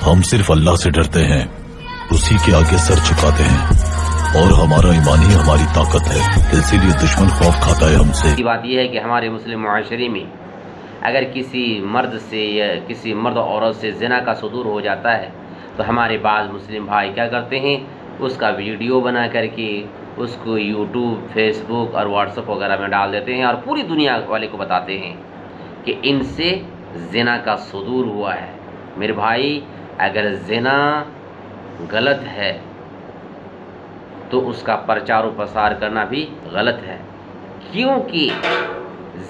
हम सिर्फ अल्लाह से डरते हैं, उसी के आगे सर झुकाते हैं और हमारा ईमान ही हमारी ताकत है, इसीलिए दुश्मन खौफ खाता है हमसे। बात यह है कि हमारे मुस्लिम मुआशरे में अगर किसी मर्द से या किसी मर्द औरत से ज़िना का सुदूर हो जाता है तो हमारे बाज़ मुस्लिम भाई क्या करते हैं, उसका वीडियो बना करके उसको यूट्यूब, फेसबुक और व्हाट्सएप वगैरह में डाल देते हैं और पूरी दुनिया वाले को बताते हैं कि इनसे ज़िना का सुदूर हुआ है। मेरे भाई, अगर ज़िना गलत है तो उसका प्रचार और प्रसार करना भी गलत है, क्योंकि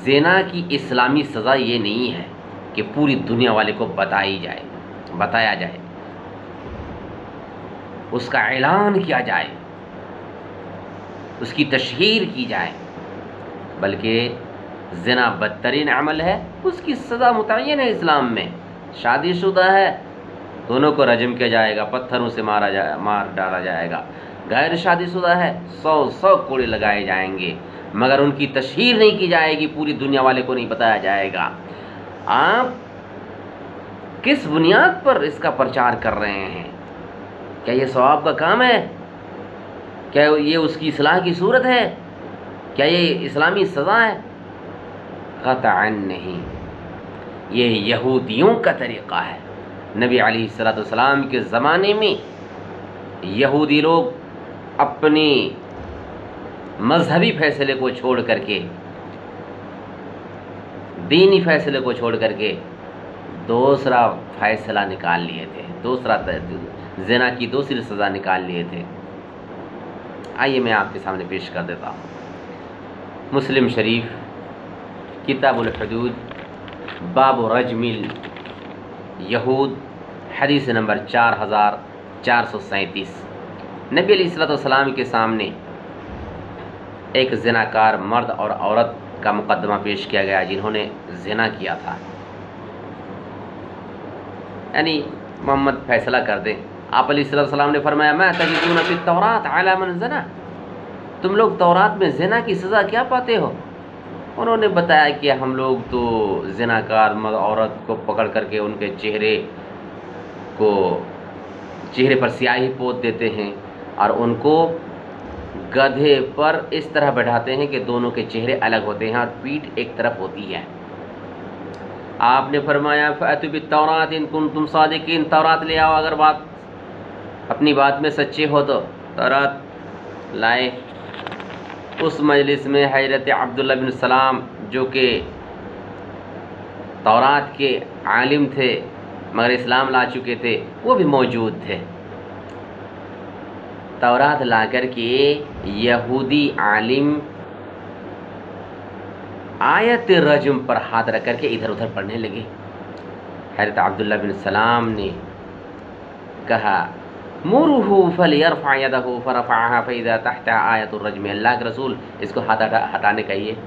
ज़िना की इस्लामी सज़ा ये नहीं है कि पूरी दुनिया वाले को बताया जाए, उसका ऐलान किया जाए, उसकी तशहीर की जाए, बल्कि ज़िना बदतरीन अमल है, उसकी सज़ा मुतय्यन है इस्लाम में। शादीशुदा है, दोनों को रजम किया जाएगा, पत्थरों से मार डाला जाएगा। गैर शादीशुदा है, 100 कोड़े लगाए जाएंगे, मगर उनकी तशहीर नहीं की जाएगी, पूरी दुनिया वाले को नहीं बताया जाएगा। आप किस बुनियाद पर इसका प्रचार कर रहे हैं? क्या ये सवाब का काम है? क्या ये उसकी इस्लाह की सूरत है? क्या ये इस्लामी सज़ा है? क़तअन नहीं, ये यहूदियों का तरीक़ा है। नबी अलैहिस्सलाम के ज़माने में यहूदी लोग अपने मजहबी फैसले को छोड़ करके, दीनी फैसले को छोड़ करके दूसरा फैसला निकाल लिए थे, ज़िना की दूसरी सज़ा निकाल लिए थे। आइए मैं आपके सामने पेश कर देता हूँ। मुस्लिम शरीफ किताबुल हुदूद बाब रजमिल यहूद, हदीस नंबर 4437। नबी अलैहिस्सलाम के सामने एक ज़िनाकार मर्द और औरत का मुकदमा पेश किया गया जिन्होंने ज़िना किया था। यानी मोहम्मद फैसला कर दें। आप अलैहिस्सलाम ने फरमाया, मा तजिदून फी तौरात अला मन ज़ना, तुम लोग तौरात में ज़िना की सज़ा क्या पाते हो? उन्होंने बताया कि हम लोग तो ज़िनाकार मर्द औरत को पकड़ करके उनके चेहरे पर स्याही पोत देते हैं और उनको गधे पर इस तरह बैठाते हैं कि दोनों के चेहरे अलग होते हैं और पीठ एक तरफ होती है। आपने फरमाया, फ़अतू बित्तौरात इन कुंतुम सादिकीन, तौरात ले आओ अगर अपनी बात में सच्चे हो तो। तौरात लाए। उस मजलिस में हज़रत अब्दुल्लाह बिन सलाम, जो कि तौरात के आलिम थे मगर इस्लाम ला चुके थे, वो भी मौजूद थे। तौरात ला कर के यहूदी आलिम आयत रजम पर हाथ रख करके इधर उधर पढ़ने लगे। हज़रत अब्दुल्लाह बिन सलाम ने कहा, मुरहू फलियरफ़अ यदहू फ़रफ़अहा फ़इज़ा तहता आयतुर रज्म, अल्लाह के रसूल इसको हाथ हटाने कहिए।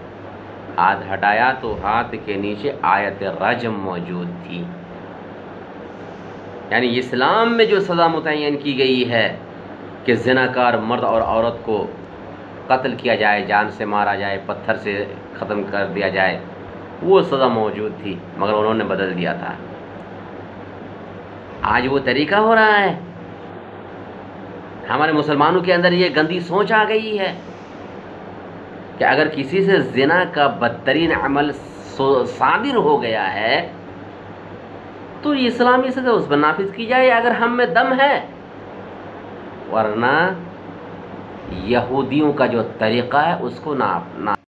हाथ हटाया तो हाथ के नीचे आयत रजम मौजूद थी। यानी इस्लाम में जो सज़ा मुतय्यन की गई है कि ज़िनाकार मर्द और औरत को कत्ल किया जाए, जान से मारा जाए, पत्थर से ख़त्म कर दिया जाए, वो सज़ा मौजूद थी मगर उन्होंने बदल दिया था। आज वो तरीक़ा हो रहा है। हमारे मुसलमानों के अंदर ये गंदी सोच आ गई है कि अगर किसी से ज़िना का बदतरीन अमल सादिर हो गया है तो इस्लामी सज़ा उस पर नाफिज की जाए अगर हम में दम है, वरना यहूदियों का जो तरीक़ा है उसको ना